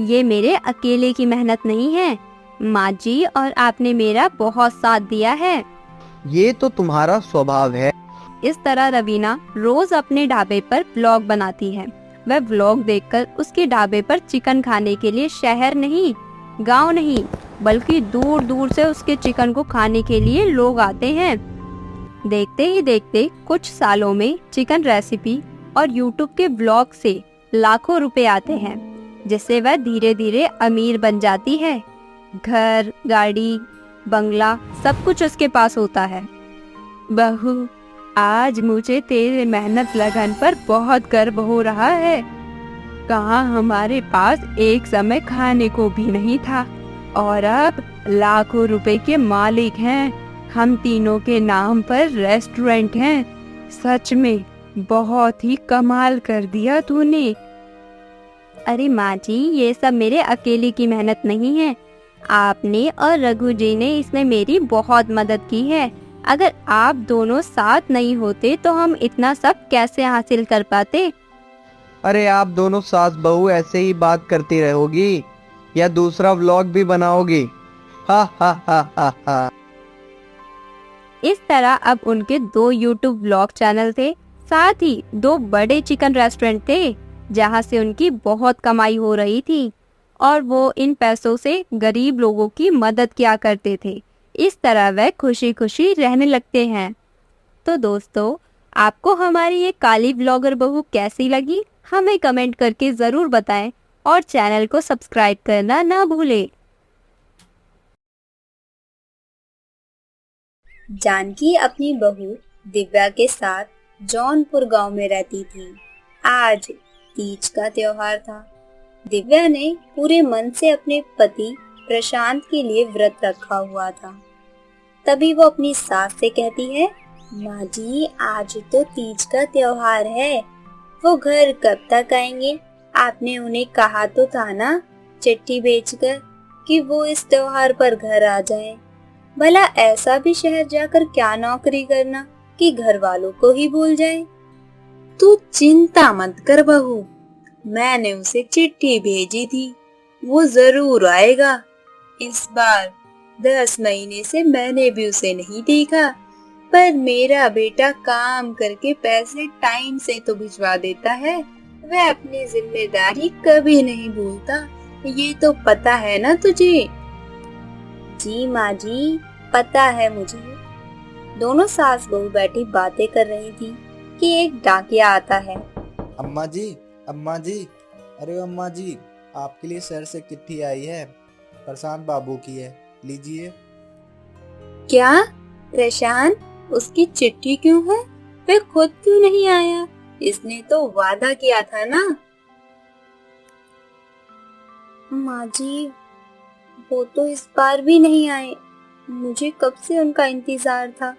ये मेरे अकेले की मेहनत नहीं है, माँ जी और आपने मेरा बहुत साथ दिया है। ये तो तुम्हारा स्वभाव है। इस तरह रवीना रोज अपने ढाबे पर व्लॉग बनाती है। वह व्लॉग देखकर उसके ढाबे पर चिकन खाने के लिए शहर नहीं, गांव नहीं, बल्कि दूर दूर से उसके चिकन को खाने के लिए लोग आते हैं। देखते ही देखते कुछ सालों में चिकन रेसिपी और यूट्यूब के व्लॉग से लाखों रुपए आते हैं, जिससे वह धीरे धीरे अमीर बन जाती है। घर, गाड़ी, बंगला सब कुछ उसके पास होता है। बहू, आज मुझे तेरे मेहनत लगन पर बहुत गर्व हो रहा है। कहाँ हमारे पास एक समय खाने को भी नहीं था और अब लाखों रुपए के मालिक हैं। हम तीनों के नाम पर रेस्टोरेंट हैं। सच में बहुत ही कमाल कर दिया तूने। अरे माँ जी, ये सब मेरे अकेले की मेहनत नहीं है। आपने और रघु जी ने इसमें मेरी बहुत मदद की है। अगर आप दोनों साथ नहीं होते तो हम इतना सब कैसे हासिल कर पाते। अरे आप दोनों सास बहू ऐसे ही बात करती रहोगी या दूसरा व्लॉग भी बनाओगी? हा हा हा हा हा। इस तरह अब उनके 2 यूट्यूब व्लॉग चैनल थे, साथ ही 2 बड़े चिकन रेस्टोरेंट थे जहां से उनकी बहुत कमाई हो रही थी और वो इन पैसों से गरीब लोगों की मदद किया करते थे। इस तरह वह खुशी खुशी रहने लगते हैं। तो दोस्तों, आपको हमारी ये काली ब्लॉगर बहू कैसी लगी, हमें कमेंट करके ज़रूर बताएं और चैनल को सब्सक्राइब करना ना भूलें। जानकी अपनी बहू दिव्या के साथ जौनपुर गांव में रहती थी। आज तीज का त्योहार था। दिव्या ने पूरे मन से अपने पति प्रशांत के लिए व्रत रखा हुआ था। तभी वो अपनी सास से कहती है, माँ जी आज तो तीज का त्योहार है, वो घर कब तक आएंगे? आपने उन्हें कहा तो था ना चिट्ठी भेजकर कि वो इस त्योहार पर घर आ जाएं। भला ऐसा भी शहर जाकर क्या नौकरी करना कि घर वालों को ही भूल जाए। तू चिंता मत कर बहू, मैंने उसे चिट्ठी भेजी थी, वो जरूर आएगा। इस बार 10 महीने से मैंने भी उसे नहीं देखा, पर मेरा बेटा काम करके पैसे टाइम से तो भिजवा देता है। वह अपनी जिम्मेदारी कभी नहीं भूलता, ये तो पता है ना तुझे? जी माँ जी, पता है मुझे। दोनों सास बहू बैठी बातें कर रही थी कि एक डाकिया आता है। अम्मा जी, अम्मा जी, अरे अम्मा जी, आपके लिए शहर से चिट्ठी आई है, प्रशांत बाबू की है, लीजिए। क्या? प्रशांत? उसकी चिट्ठी क्यों है? वह खुद क्यों नहीं आया? इसने तो वादा किया था ना। माँ जी, वो तो इस बार भी नहीं आए। मुझे कब से उनका इंतजार था।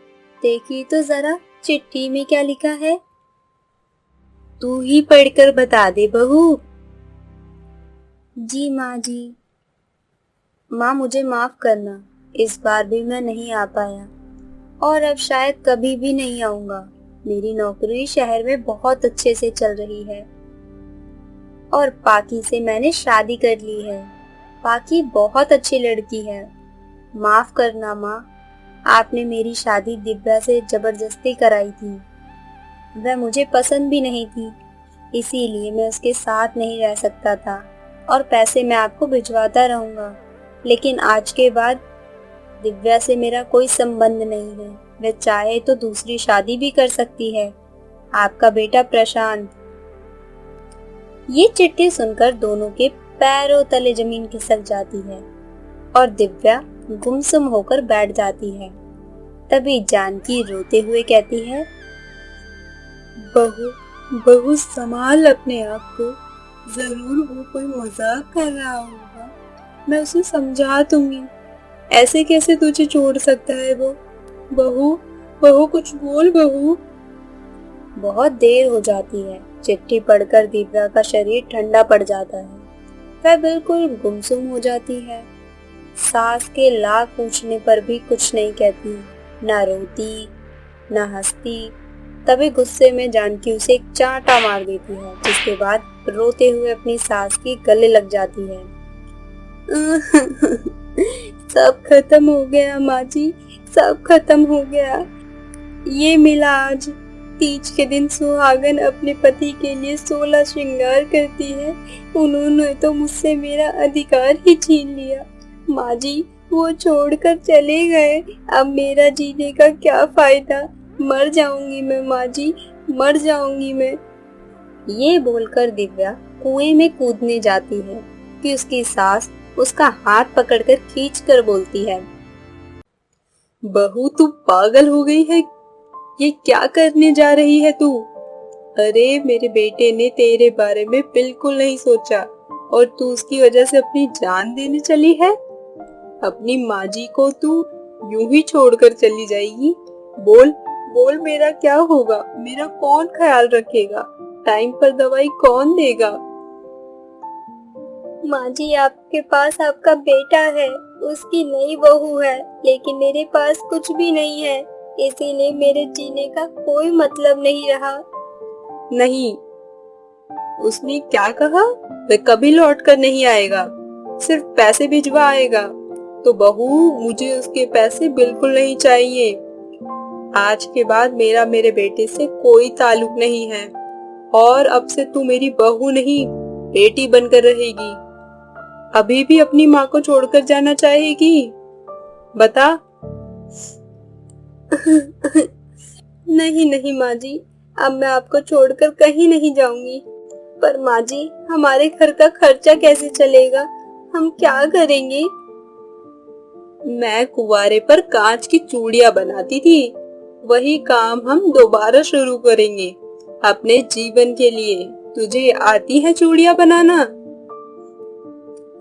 देखिए तो जरा चिट्ठी में क्या लिखा है। तू ही पढ़कर बता दे बहू। जी माँ जी। माँ मुझे माफ करना, इस बार भी मैं नहीं आ पाया और अब शायद कभी भी नहीं आऊंगा। मेरी नौकरी शहर में बहुत अच्छे से चल रही है और पाकी से मैंने शादी कर ली है। पाकी बहुत अच्छी लड़की है। माफ करना माँ, आपने मेरी शादी दिव्या से जबरदस्ती कराई थी। वह मुझे पसंद भी नहीं थी, इसीलिए मैं उसके साथ नहीं रह सकता था और पैसे मैं आपको भिजवाता रहूंगा। लेकिन आज के बाद दिव्या से मेरा कोई संबंध नहीं है। वह चाहे तो दूसरी शादी भी कर सकती है। आपका बेटा प्रशांत। ये चिट्ठी सुनकर दोनों के पैरों तले जमीन खिसक जाती है और दिव्या गुमसुम होकर बैठ जाती है। तभी जानकी रोते हुए कहती है, बहू, बहू संभाल अपने आप को, जरूर वो कोई मजाक कर रहा होगा। मैं उसे समझा दूंगी। ऐसे कैसे तुझे छोड़ सकता है वो? बहू, बहू कुछ बोल बहू। बहुत देर हो जाती है। चिट्ठी पढ़कर दिव्या का शरीर ठंडा पड़ जाता है। वह बिल्कुल गुमसुम हो जाती है। सास के लाख पूछने पर भी कुछ नहीं कहती, ना रोती ना हंसती। तभी गुस्से में जानकी उसे एक चांटा मार देती है, जिसके बाद रोते हुए अपनी सास के गले लग जाती है। सब खत्म हो गया माँ जी, सब खत्म हो गया। ये मिला आज। तीज के दिन सुहागन अपने पति के लिए 16 श्रृंगार करती है। उन्होंने तो मुझसे मेरा अधिकार ही छीन लिया। माँ जी, वो छोड़कर चले गए। अब मेरा जीने का क्या फायदा? मर जाऊंगी मैं माँ जी, मर जाऊंगी मैं। ये बोलकर दिव्या कुएं में कूदने जाती है कि उसकी सास उसका हाथ पकड़कर खींचकर बोलती है, बहू तू पागल हो गई है? ये क्या करने जा रही है तू? अरे मेरे बेटे ने तेरे बारे में बिल्कुल नहीं सोचा और तू उसकी वजह से अपनी जान देने चली है। अपनी माँ जी को तू यूं ही छोड़कर चली जाएगी? बोल बोल, मेरा क्या होगा? मेरा कौन ख्याल रखेगा? टाइम पर दवाई कौन देगा? माँ जी, आपके पास आपका बेटा है, उसकी नई बहू है, लेकिन मेरे पास कुछ भी नहीं है, इसीलिए मेरे जीने का कोई मतलब नहीं रहा। नहीं, उसने क्या कहा? वह कभी लौट कर नहीं आएगा, सिर्फ पैसे भिजवा आएगा। तो बहू, मुझे उसके पैसे बिल्कुल नहीं चाहिए। आज के बाद मेरा मेरे बेटे से कोई ताल्लुक नहीं है और अब से तू मेरी बहू नहीं, बेटी बनकर रहेगी। अभी भी अपनी माँ को छोड़कर जाना चाहेगी? बता। नहीं नहीं माँ जी, अब मैं आपको छोड़कर कहीं नहीं जाऊंगी। पर माँ जी, हमारे घर का खर्चा कैसे चलेगा? हम क्या करेंगे? मैं कुंवारे पर कांच की चूड़ियां बनाती थी, वही काम हम दोबारा शुरू करेंगे अपने जीवन के लिए। तुझे आती है चूड़ियां बनाना?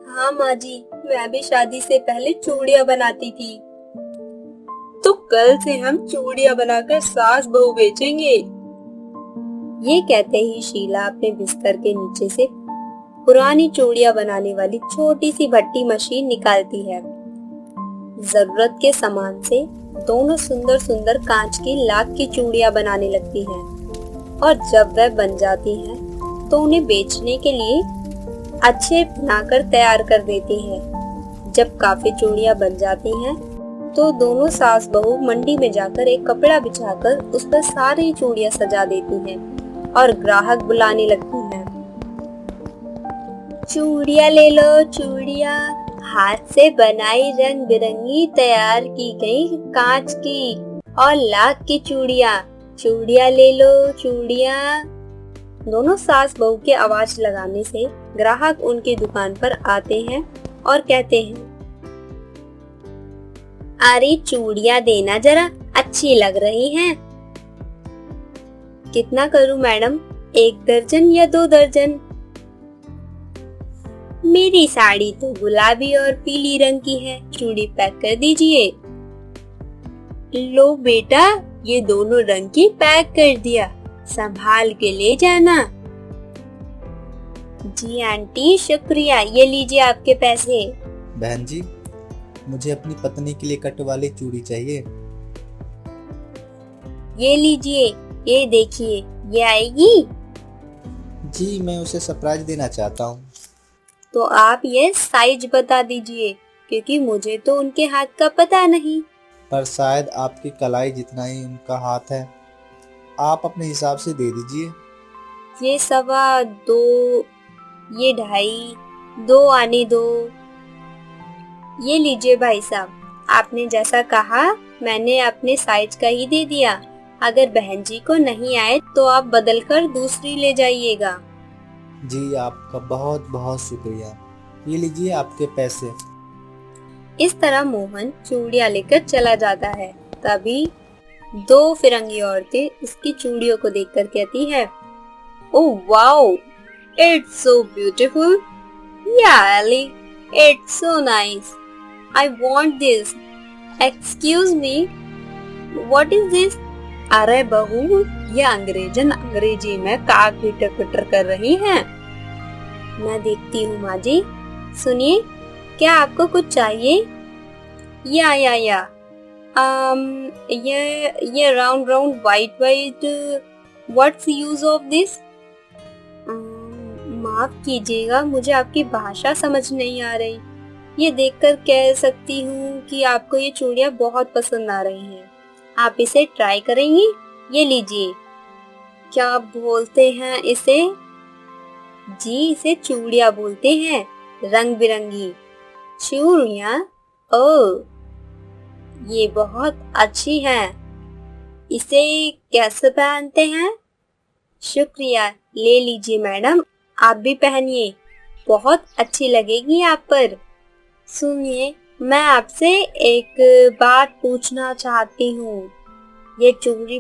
हाँ माँ जी, मैं भी शादी से पहले चूड़ियां बनाती थी। तो कल से हम चूड़ियां बनाकर सास बहू बेचेंगे। ये कहते ही शीला अपने बिस्तर के नीचे से पुरानी चूड़ियां बनाने वाली छोटी सी भट्टी मशीन निकालती है। जरूरत के सामान से दोनों सुंदर सुंदर कांच की लाख की चूड़ियां बनाने लगती हैं और जब वह बन जाती हैं तो उन्हें बेचने के लिए अच्छे बनाकर तैयार कर देती है। जब काफी चूड़ियां बन जाती हैं तो दोनों सास बहू मंडी में जाकर एक कपड़ा बिछाकर उस पर सारी चूड़ियां सजा देती हैं और ग्राहक बुलाने लगती हैं। चूड़ियां ले लो चूड़ियां, हाथ से बनाई रंग बिरंगी तैयार की गई कांच की और लाख की चूड़ियां, चूड़ियां ले लो चूड़ियां। दोनों सास बहू के आवाज लगाने से ग्राहक उनकी दुकान पर आते हैं और कहते हैं, अरे चूड़ियां देना जरा, अच्छी लग रही हैं। कितना करूं मैडम, 1 दर्जन या 2 दर्जन? मेरी साड़ी तो गुलाबी और पीली रंग की है, चूड़ी पैक कर दीजिए। लो बेटा, ये दोनों रंग की पैक कर दिया, संभाल के ले जाना। जी आंटी शुक्रिया, ये लीजिए आपके पैसे। बहन जी, मुझे अपनी पत्नी के लिए कट वाली चूड़ी चाहिए। ये लीजिए, ये देखिए, ये आएगी। जी मैं उसे सरप्राइज देना चाहता हूँ। तो आप ये साइज बता दीजिए, क्योंकि मुझे तो उनके हाथ का पता नहीं। पर शायद आपकी कलाई जितना ही उनका हाथ है, आप अपने हिसाब से दे दीजिए। ये 2.25, ये 2.5, 2 आने दो। ये लीजिए भाई साहब, आपने जैसा कहा मैंने अपने साइज का ही दे दिया। अगर बहन जी को नहीं आए तो आप बदल कर दूसरी ले जाइएगा। जी आपका बहुत बहुत शुक्रिया, ये लीजिए आपके पैसे। इस तरह मोहन चूड़ियां लेकर चला जाता है। तभी 2 फिरंगी औरतें उसकी चूड़ियों को देखकर कहती है, oh wow, it's so beautiful. Yeah Ellie, it's so nice. I want this. Excuse me, what is this? अरे बहू, ये अंग्रेजी में काक पिटर पिटर कर रही हैं। मैं देखती हूँ माँ जी। सुनिए, क्या आपको कुछ चाहिए? या ये round white what's use of this? माफ कीजिएगा, मुझे आपकी भाषा समझ नहीं आ रही। ये देखकर कह सकती हूँ कि आपको ये चूड़ियाँ बहुत पसंद आ रही हैं। आप इसे ट्राई करेंगी? ये लीजिए। क्या बोलते हैं इसे? जी इसे चूड़ियाँ बोलते हैं, रंग बिरंगी चूड़ियाँ। ओह, ये बहुत अच्छी हैं। इसे कैसे पहनते हैं? शुक्रिया, ले लीजिए मैडम, आप भी पहनिए, बहुत अच्छी लगेगी आप पर। सुनिए, मैं आपसे एक बात पूछना चाहती हूँ। ये चूड़ी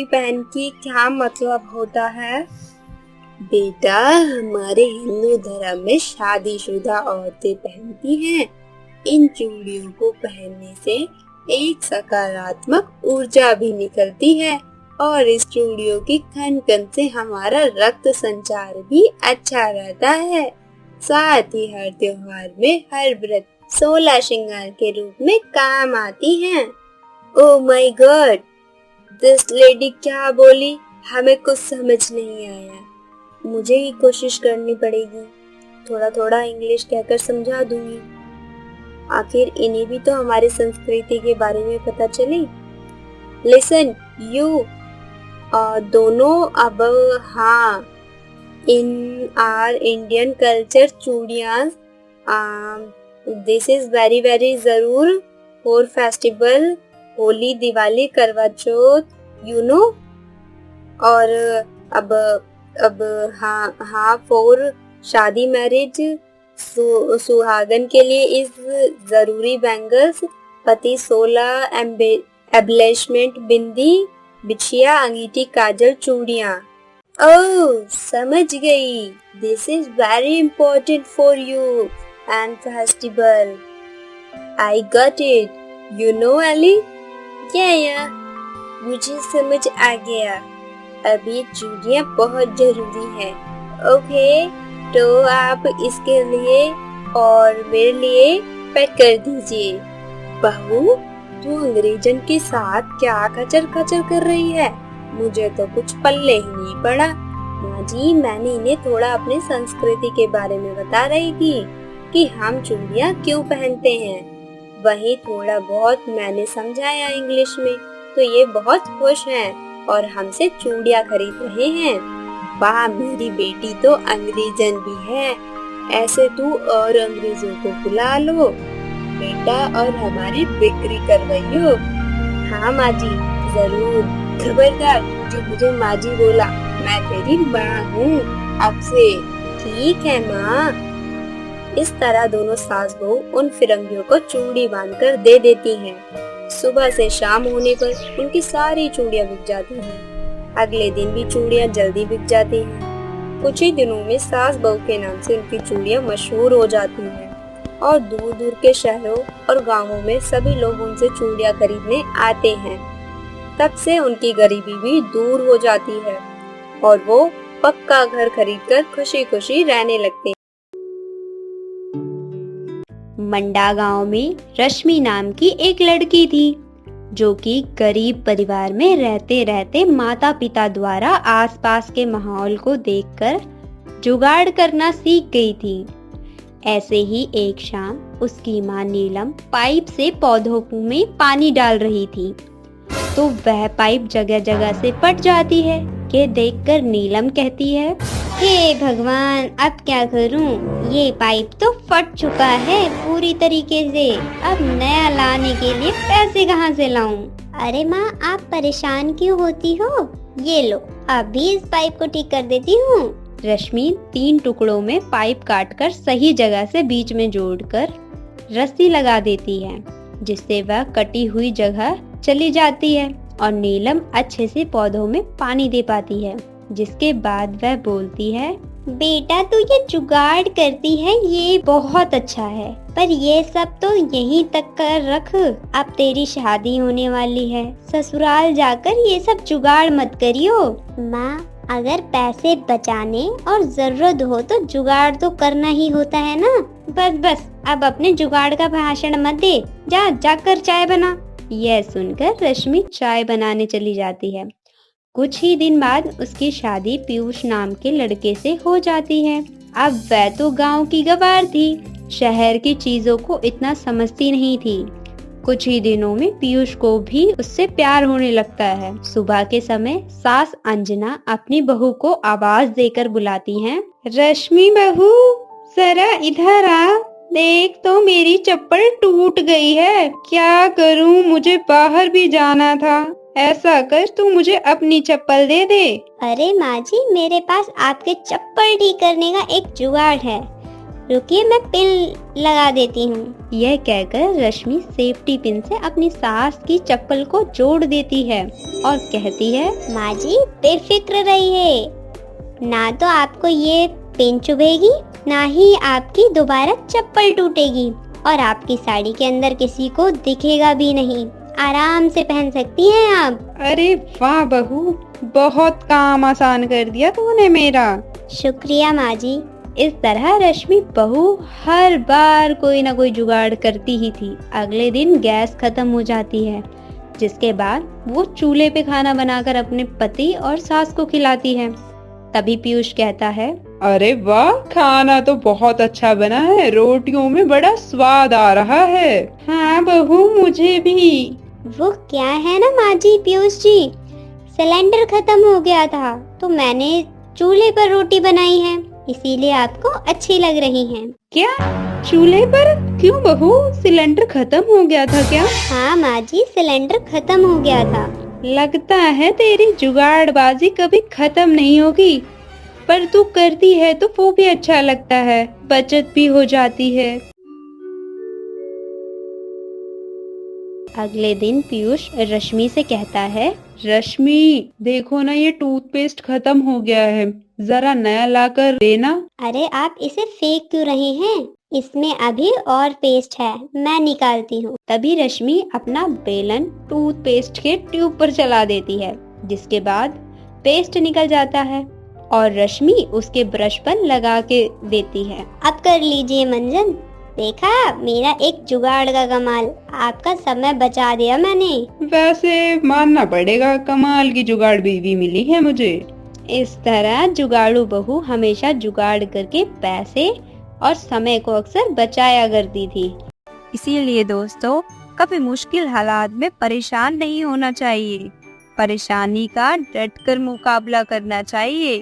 पहन के क्या मतलब होता है? बेटा, हमारे हिंदू धर्म में शादीशुदा औरतें पहनती हैं। इन चूड़ियों को पहनने से एक सकारात्मक ऊर्जा भी निकलती है और इस चूड़ियों की खन खन से हमारा रक्त संचार भी अच्छा रहता है। साथ ही हर त्योहार में हर व्रत 16 श्रृंगार के रूप में काम आती हैं। Oh my God, this lady क्या बोली? हमें कुछ समझ नहीं आया। मुझे ही कोशिश करनी पड़ेगी, थोड़ा थोड़ा इंग्लिश कहकर समझा दूंगी। आखिर इन्हें भी तो हमारी संस्कृति के बारे में पता चले। लिसन यू दोनों, अब हाँ, in our Indian culture चूड़ियाँ this is very जरूर for festival, होली, दिवाली, करवा चौथ, you know। और अब हाँ for शादी, मैरिज, सुहागन के लिए इस जरूरी बैंगल्स, पति 16 एब्लेशमेंट, बिंदी, बिछिया, अंगीठी, काजल, चूड़ियाँ। ओह, समझ गई। This is very important for you and festival. I got it. You know Ali? Yeah, मुझे समझ आ गया। अब ये चूड़ियाँ बहुत जरूरी है। ओके, तो आप इसके लिए और मेरे लिए पैक कर दीजिए। बहू, तू अंग्रेजन के साथ क्या खचर खचर कर रही है? मुझे तो कुछ पल्ले ही नहीं पड़ा। माँ जी, मैंने इन्हें थोड़ा अपने संस्कृति के बारे में बता रही थी कि हम चूड़ियाँ क्यों पहनते हैं। वही थोड़ा बहुत मैंने समझाया इंग्लिश में, तो ये बहुत खुश हैं और हमसे चूड़ियाँ खरीद रहे हैं। वाह, मेरी बेटी तो अंग्रेजन भी है। ऐसे तू और अंग्रेजों को बुला लो बेटा और हमारी बिक्री करवाइयो। हाँ माँ जी, जरूर। खबरदार, जो मुझे माँ जी बोला, मैं तेरी माँ हूँ अब से। ठीक है माँ। इस तरह दोनों सास बहू उन फिरंगियों को चूड़ी बांधकर दे देती हैं। सुबह से शाम होने पर उनकी सारी चूड़ियाँ बिक जाती हैं। अगले दिन भी चूड़ियाँ जल्दी बिक जाती हैं। कुछ ही दिनों में सास बहू के नाम से उनकी चूड़ियाँ मशहूर हो जाती हैं और दूर दूर के शहरों और गांवों में सभी लोग उनसे चूड़ियाँ खरीदने आते हैं। तब से उनकी गरीबी भी दूर हो जाती है और वो पक्का घर खरीदकर खुशी खुशी रहने लगते हैं। मंडा गांव में रश्मि नाम की एक लड़की थी जो कि गरीब परिवार में रहते रहते माता पिता द्वारा आसपास के माहौल को देखकर जुगाड़ करना सीख गई थी। ऐसे ही एक शाम उसकी माँ नीलम पाइप से पौधों में पानी डाल रही थी, तो वह पाइप जगह जगह से फट जाती है। ये देखकर नीलम कहती है, हे भगवान, अब क्या करूं? ये पाइप तो फट चुका है पूरी तरीके से। अब नया लाने के लिए पैसे कहाँ से लाऊं? अरे माँ, आप परेशान क्यों होती हो? ये लो, अभी इस पाइप को ठीक कर देती हूँ। रश्मि 3 टुकड़ों में पाइप काटकर सही जगह से बीच में जोड़कर रस्सी लगा देती है, जिससे वह कटी हुई जगह चली जाती है और नीलम अच्छे से पौधों में पानी दे पाती है। जिसके बाद वह बोलती है, बेटा तू ये जुगाड़ करती है ये बहुत अच्छा है, पर ये सब तो यहीं तक कर रख। अब तेरी शादी होने वाली है, ससुराल जाकर ये सब जुगाड़ मत करियो। माँ, अगर पैसे बचाने और जरूरत हो तो जुगाड़ तो करना ही होता है ना। बस बस, अब अपने जुगाड़ का भाषण मत दे, जाकर चाय बना। यह सुनकर रश्मि चाय बनाने चली जाती है। कुछ ही दिन बाद उसकी शादी पीयूष नाम के लड़के से हो जाती है। अब वह तो गांव की गवार थी, शहर की चीजों को इतना समझती नहीं थी। कुछ ही दिनों में पीयूष को भी उससे प्यार होने लगता है। सुबह के समय सास अंजना अपनी बहू को आवाज देकर बुलाती हैं, रश्मि बहू, जरा इधर आ, देख तो मेरी चप्पल टूट गई है। क्या करूं, मुझे बाहर भी जाना था। ऐसा कर, तू मुझे अपनी चप्पल दे दे। अरे माँ जी, मेरे पास आपके चप्पल ठीक करने का एक जुगाड़ है, रुकिए मैं पिन लगा देती हूँ। यह कहकर रश्मि सेफ्टी पिन से अपनी सास की चप्पल को जोड़ देती है और कहती है, माँ जी बेफिक्र रहिए, ना तो आपको ये पिन चुभेगी, ना ही आपकी दोबारा चप्पल टूटेगी और आपकी साड़ी के अंदर किसी को दिखेगा भी नहीं। आराम से पहन सकती हैं आप। अरे वाह बहू, बहुत काम आसान कर दिया तूने मेरा। शुक्रिया माँ जी। इस तरह रश्मि बहू हर बार कोई ना कोई जुगाड़ करती ही थी। अगले दिन गैस खत्म हो जाती है, जिसके बाद वो चूल्हे पे खाना बनाकर अपने पति और सास को खिलाती है। तभी पीयूष कहता है, अरे वाह, खाना तो बहुत अच्छा बना है, रोटियों में बड़ा स्वाद आ रहा है। हाँ बहू, मुझे भी। वो क्या है ना माँ जी, पीयूष जी, सिलेंडर खत्म हो गया था तो मैंने चूल्हे पर रोटी बनाई है, इसीलिए आपको अच्छी लग रही हैं। क्या चूल्हे पर? क्यों बहू, सिलेंडर खत्म हो गया था क्या? हाँ माँ जी, सिलेंडर खत्म हो गया था। लगता है तेरी जुगाड़बाजी कभी खत्म नहीं होगी, पर तू करती है तो वो भी अच्छा लगता है, बचत भी हो जाती है। अगले दिन पीयूष रश्मि से कहता है, रश्मि देखो ना, ये टूथपेस्ट खत्म हो गया है, जरा नया लाकर देना। अरे आप इसे फेंक क्यों रहे हैं? इसमें अभी और पेस्ट है, मैं निकालती हूँ। तभी रश्मि अपना बेलन टूथपेस्ट के ट्यूब पर चला देती है, जिसके बाद पेस्ट निकल जाता है और रश्मि उसके ब्रश पर लगा के देती है। अब कर लीजिए मंजन, देखा मेरा एक जुगाड़ का कमाल, आपका समय बचा दिया मैंने। वैसे मानना पड़ेगा, कमाल की जुगाड़ बीवी मिली है मुझे। इस तरह जुगाड़ू बहू हमेशा जुगाड़ करके पैसे और समय को अक्सर बचाया करती थी। इसीलिए दोस्तों, कभी मुश्किल हालात में परेशान नहीं होना चाहिए, परेशानी का डटकर मुकाबला करना चाहिए।